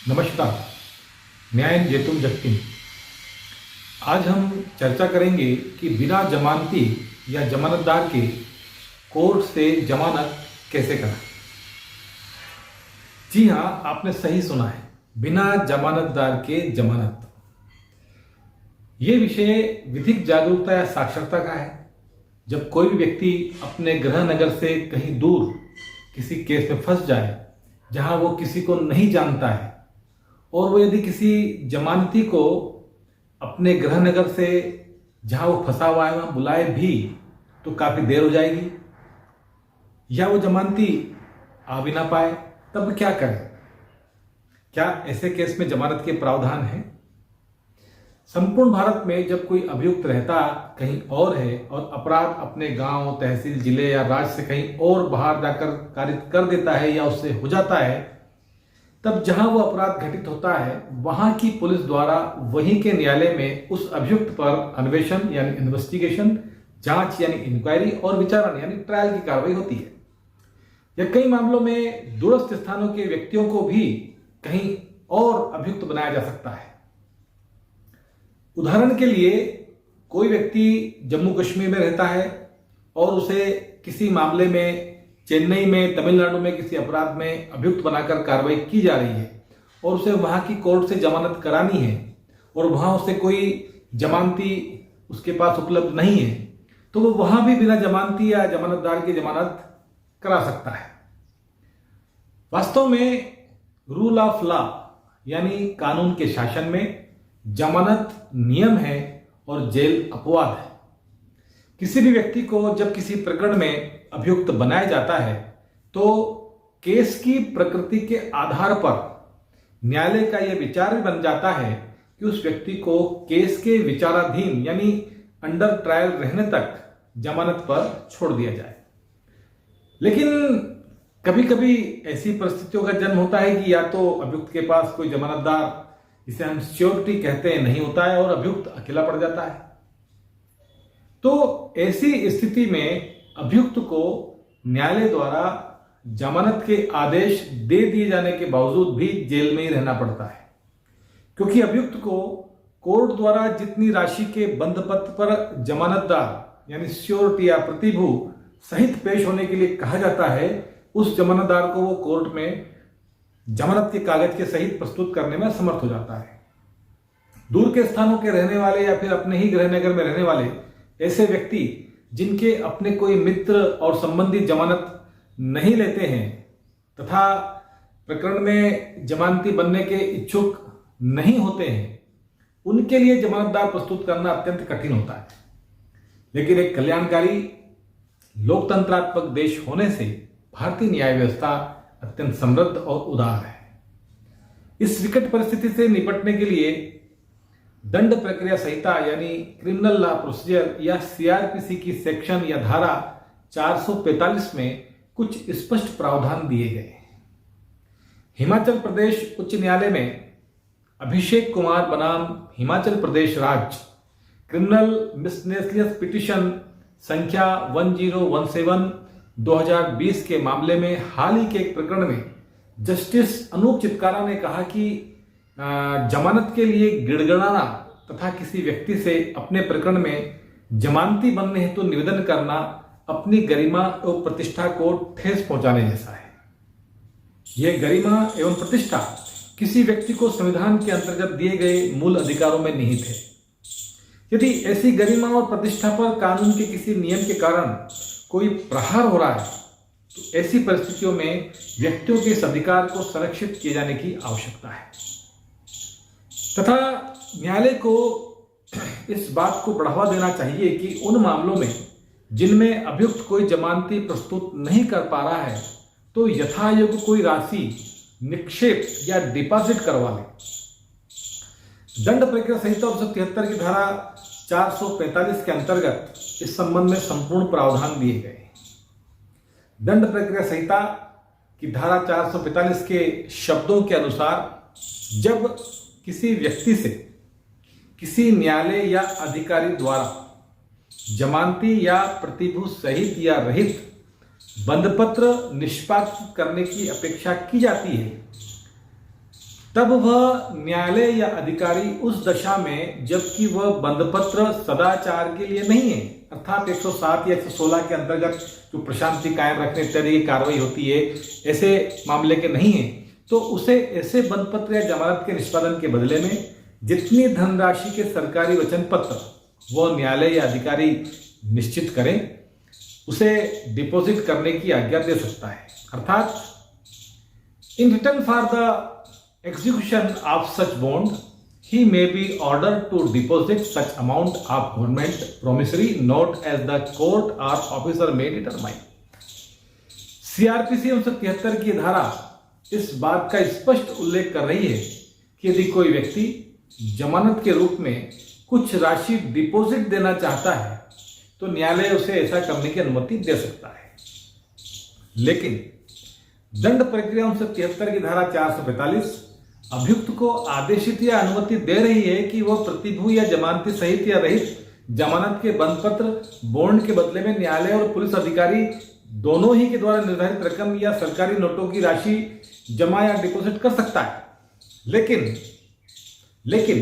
नमस्कार, न्याय जेतुम जगतिम। आज हम चर्चा करेंगे कि बिना जमानती या जमानतदार के कोर्ट से जमानत कैसे कराएं। जी हाँ, आपने सही सुना है, बिना जमानतदार के जमानत। ये विषय विधिक जागरूकता या साक्षरता का है। जब कोई भी व्यक्ति अपने गृह नगर से कहीं दूर किसी केस में फंस जाए जहां वो किसी को नहीं जानता है, और वो यदि किसी जमानती को अपने गृह नगर से जहां वो फंसा हुआ है वहां बुलाए भी तो काफी देर हो जाएगी, या वो जमानती आ भी ना पाए, तब क्या करें? क्या ऐसे केस में जमानत के प्रावधान हैं? संपूर्ण भारत में जब कोई अभियुक्त रहता कहीं और है और अपराध अपने गांव, तहसील, जिले या राज्य से कहीं और बाहर जाकर कारित कर देता है या उससे हो जाता है, तब जहां वो अपराध घटित होता है वहां की पुलिस द्वारा वहीं के न्यायालय में उस अभियुक्त पर अन्वेषण यानी इन्वेस्टिगेशन, जांच यानी इंक्वायरी और विचारण यानी ट्रायल की कार्रवाई होती है। या कई मामलों में दूरस्थ स्थानों के व्यक्तियों को भी कहीं और अभियुक्त बनाया जा सकता है। उदाहरण के लिए, कोई व्यक्ति जम्मू कश्मीर में रहता है और उसे किसी मामले में चेन्नई में, तमिलनाडु में किसी अपराध में अभियुक्त बनाकर कार्रवाई की जा रही है और उसे वहां की कोर्ट से जमानत करानी है और वहां उसे कोई जमानती उसके पास उपलब्ध नहीं है, तो वो वहां भी बिना जमानती या जमानतदार की जमानत करा सकता है। वास्तव में रूल ऑफ लॉ यानी कानून के शासन में जमानत नियम है और जेल अपवाद है। किसी भी व्यक्ति को जब किसी प्रकरण में अभियुक्त बनाया जाता है तो केस की प्रकृति के आधार पर न्यायालय का यह विचार भी बन जाता है कि उस व्यक्ति को केस के विचाराधीन यानी अंडर ट्रायल रहने तक जमानत पर छोड़ दिया जाए। लेकिन कभी कभी ऐसी परिस्थितियों का जन्म होता है कि या तो अभियुक्त के पास कोई जमानतदार, जिसे हम श्योरिटी कहते हैं, नहीं होता है और अभियुक्त अकेला पड़ जाता है। तो ऐसी स्थिति में अभियुक्त को न्यायालय द्वारा जमानत के आदेश दे दिए जाने के बावजूद भी जेल में ही रहना पड़ता है, क्योंकि अभियुक्त को कोर्ट द्वारा जितनी राशि के बंधपत्र पर जमानतदार यानी श्योरिटी या प्रतिभू सहित पेश होने के लिए कहा जाता है, उस जमानतदार को वो कोर्ट में जमानत के कागज के सहित प्रस्तुत करने में समर्थ हो जाता है। दूर के स्थानों के रहने वाले या फिर अपने ही गृह नगर में रहने वाले ऐसे व्यक्ति जिनके अपने कोई मित्र और संबंधी जमानत नहीं लेते हैं तथा प्रकरण में जमानती बनने के इच्छुक नहीं होते हैं, उनके लिए जमानतदार प्रस्तुत करना अत्यंत कठिन होता है। लेकिन एक कल्याणकारी लोकतंत्रात्मक देश होने से भारतीय न्याय व्यवस्था अत्यंत समृद्ध और उदार है। इस विकट परिस्थिति से निपटने के लिए दंड प्रक्रिया संहिता यानी क्रिमिनल लॉ प्रोसीजर या सीआरपीसी की सेक्शन या धारा 445 में कुछ स्पष्ट प्रावधान दिए गए। हिमाचल प्रदेश उच्च न्यायालय में अभिषेक कुमार बनाम हिमाचल प्रदेश राज्य क्रिमिनल मिसलेनियस पिटीशन संख्या 1017/2020 के मामले में हाल ही के एक प्रकरण में जस्टिस अनूप चितकारा ने कहा कि जमानत के लिए गिड़गिड़ाना तथा किसी व्यक्ति से अपने प्रकरण में जमानती बनने हेतु निवेदन करना अपनी गरिमा एवं प्रतिष्ठा को ठेस पहुंचाने जैसा है। यह गरिमा एवं प्रतिष्ठा किसी व्यक्ति को संविधान के अंतर्गत दिए गए मूल अधिकारों में निहित है। यदि ऐसी गरिमा और प्रतिष्ठा पर कानून के किसी नियम के कारण कोई प्रहार हो रहा है तो ऐसी परिस्थितियों में व्यक्तियों के इस अधिकार को संरक्षित किए जाने की आवश्यकता है तथा न्यायालय को इस बात को बढ़ावा देना चाहिए कि उन मामलों में जिनमें अभियुक्त कोई जमानती प्रस्तुत नहीं कर पा रहा है तो यथायोग्य कोई राशि निक्षेप या डिपॉजिट करवा ले। दंड प्रक्रिया संहिता 1973 की धारा 445 के अंतर्गत इस संबंध में संपूर्ण प्रावधान दिए गए। दंड प्रक्रिया संहिता की धारा 445 के शब्दों के अनुसार जब किसी व्यक्ति से किसी न्यायालय या अधिकारी द्वारा जमानती या प्रतिभू सहित या रहित बंधपत्र निष्पादित करने की अपेक्षा की जाती है तब वह न्यायालय या अधिकारी उस दशा में जबकि वह बंधपत्र सदाचार के लिए नहीं है, अर्थात 107 या 116 के अंतर्गत जो प्रशांति कायम रखने इत्यादि की कार्रवाई होती है, ऐसे मामले के नहीं है, तो उसे ऐसे बंधपत्र या जमानत के निष्पादन के बदले में जितनी धनराशि के सरकारी वचन पत्र वो न्यायालय या अधिकारी निश्चित करें, उसे डिपॉजिट करने की आज्ञा दे सकता है। अर्थात in return for the execution of such bond, he may be ordered to deposit such amount of government promissory note as the court or officer may determine. CrPC 1973 की धारा इस बात का स्पष्ट उल्लेख कर रही है कि यदि कोई व्यक्ति जमानत के रूप में कुछ राशि डिपॉजिट देना चाहता है तो न्यायालय उसे ऐसा करने की अनुमति दे सकता है। लेकिन दंड प्रक्रिया 1973 की धारा 445 अभियुक्त को आदेशित या अनुमति दे रही है कि वह प्रतिभू या जमानती सहित या रहित जमानत के बंधपत्र बॉन्ड के बदले में न्यायालय और पुलिस अधिकारी दोनों ही के द्वारा निर्धारित रकम या सरकारी नोटों की राशि जमा या डिपॉजिट कर सकता है। लेकिन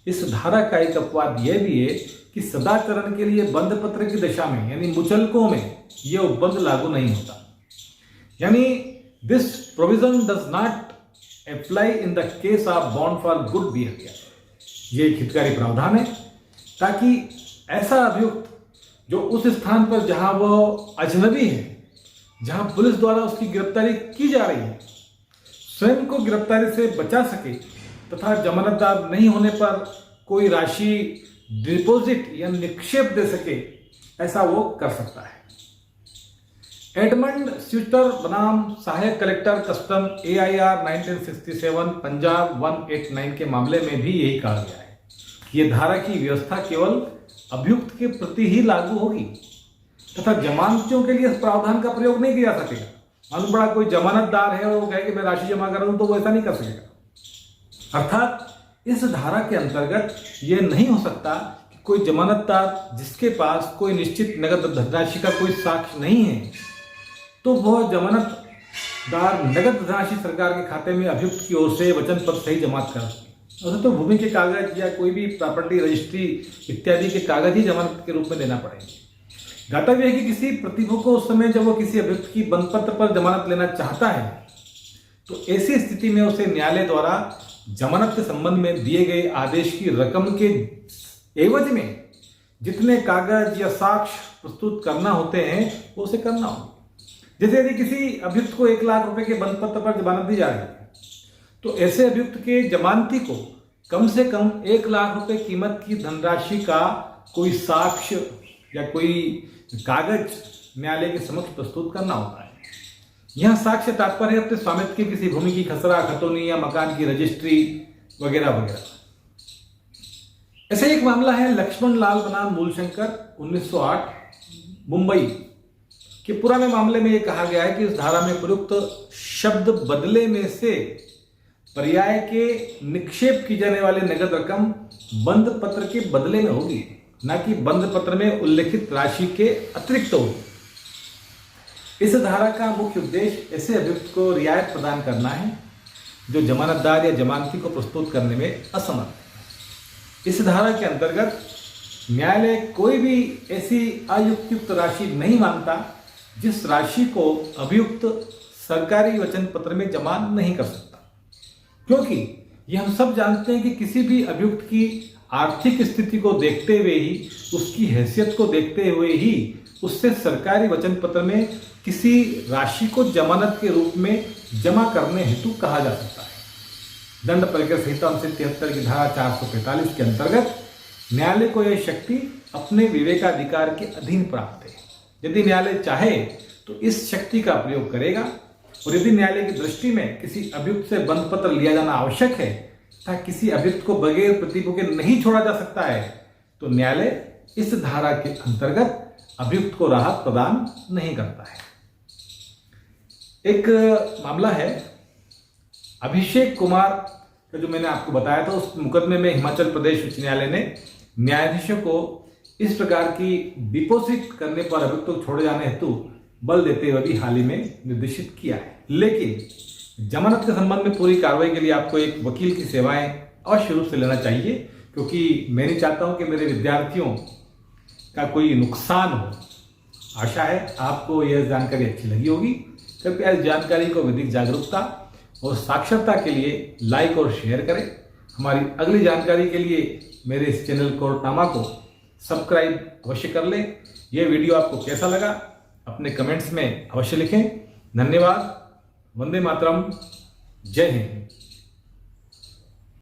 इस धारा का एक अपवाद यह भी है कि सदाचरण के लिए बंधपत्र की दशा में यानी मुचलकों में यह उपबंध लागू नहीं होता। यानी this provision does not apply in the case of bond for good behaviour. ये एक हितकारी प्रावधान है ताकि ऐसा अभियुक्त जो उस स्थान पर जहां वह अजनबी है, जहां पुलिस द्वारा उसकी गिरफ्तारी की जा रही है, स्वयं को गिरफ्तारी से बचा सके तथा जमानतदार नहीं होने पर कोई राशि डिपॉजिट या निक्षेप दे सके, ऐसा वो कर सकता है। एडमंड स्यूटर बनाम सहायक कलेक्टर कस्टम AIR 1967 पंजाब 189 के मामले में भी यही कहा गया है कि यह धारा की व्यवस्था केवल अभियुक्त के प्रति ही लागू होगी तथा जमानतियों के लिए इस प्रावधान का प्रयोग नहीं किया जा सकेगा। मान बड़ा कोई जमानतदार है और वो कहे कि मैं राशि जमा कर रहा हूं तो वो ऐसा नहीं कर सकेगा। अर्थात इस धारा के अंतर्गत यह नहीं हो सकता कि कोई जमानतदार जिसके पास कोई निश्चित नगद धनराशि का कोई साक्ष्य नहीं है तो वह जमानतदार नगद धनराशि सरकार के खाते में अभियुक्त की ओर से वचन पत्र सही जमा कर सके। तो भूमि के कागज या कोई भी प्रॉपर्टी रजिस्ट्री इत्यादि के कागज ही जमानत के रूप में देना पड़ेंगे। ज्ञातव्य है कि किसी प्रतिभू को उस समय जब वो किसी अभियुक्त की बंधपत्र पर जमानत लेना चाहता है तो ऐसी स्थिति में उसे न्यायालय द्वारा जमानत के संबंध में दिए गए आदेश की रकम के एवज में जितने कागज या साक्ष्य प्रस्तुत करना होते हैं वो उसे करना होगा। जैसे यदि किसी अभियुक्त को 1 लाख रुपए के बंधपत्र पर जमानत दी जा रही है तो ऐसे अभियुक्त के जमानती को कम से कम 1 लाख रुपए कीमत की धनराशि का कोई साक्ष्य या कोई कागज न्यायालय के समक्ष प्रस्तुत करना होता है। यह साक्ष्य तात्पर्य अपने स्वामित्व की किसी भूमि की खसरा खतौनी या मकान की रजिस्ट्री वगैरह वगैरह। ऐसे एक मामला है लक्ष्मण लाल बनाम मूलशंकर 1908 मुंबई के पुराने मामले में यह कहा गया है कि इस धारा में प्रयुक्त शब्द बदले में से पर्याय के निक्षेप की जाने वाली नगद रकम बंध पत्र के बदले में होगी, न कि बंध पत्र में उल्लेखित राशि के अतिरिक्त होगी। इस धारा का मुख्य उद्देश्य ऐसे अभियुक्त को रियायत प्रदान करना है जो जमानतदार या जमानती को प्रस्तुत करने में असमर्थ है। इस धारा के अंतर्गत न्यायालय कोई भी ऐसी अयुक्तियुक्त राशि नहीं मानता जिस राशि को अभियुक्त सरकारी वचन पत्र में जमा नहीं कर सकता, क्योंकि यह हम सब जानते हैं कि किसी भी अभियुक्त की आर्थिक स्थिति को देखते हुए ही, उसकी हैसियत को देखते हुए ही उससे सरकारी वचन पत्र में किसी राशि को जमानत के रूप में जमा करने हेतु कहा जा सकता है। दंड प्रक्रिया संहिता 1973 की धारा 445 के अंतर्गत न्यायालय को यह शक्ति अपने विवेकाधिकार के अधीन प्राप्त है। यदि न्यायालय चाहे तो इस शक्ति का प्रयोग करेगा और यदि न्यायालय की दृष्टि में किसी अभियुक्त से बंध पत्र लिया जाना आवश्यक है तथा किसी अभियुक्त को बगैर प्रतिभू के नहीं छोड़ा जा सकता है तो न्यायालय इस धारा के अंतर्गत अभियुक्त को राहत प्रदान नहीं करता है। एक मामला है अभिषेक कुमार का जो मैंने आपको बताया था। उस मुकदमे में हिमाचल प्रदेश उच्च न्यायालय ने न्यायाधीशों को इस प्रकार की डिपॉजिट करने पर अभियुक्त को छोड़े जाने हेतु बल देते हुए भी हाल ही में निर्देशित किया है। लेकिन जमानत के संबंध में पूरी कार्रवाई के लिए आपको एक वकील की सेवाएं अवश्य रूप से लेना चाहिए, क्योंकि मैं नहीं चाहता हूं कि मेरे विद्यार्थियों का कोई नुकसान हो। आशा है आपको यह जानकारी अच्छी लगी होगी। कृपया इस जानकारी को विधिक जागरूकता और साक्षरता के लिए लाइक और शेयर करें। हमारी अगली जानकारी के लिए मेरे इस चैनल कोर्टनामा को सब्सक्राइब अवश्य कर लें। यह वीडियो आपको कैसा लगा अपने कमेंट्स में अवश्य लिखें। धन्यवाद। वंदे मातरम। जय हिंद।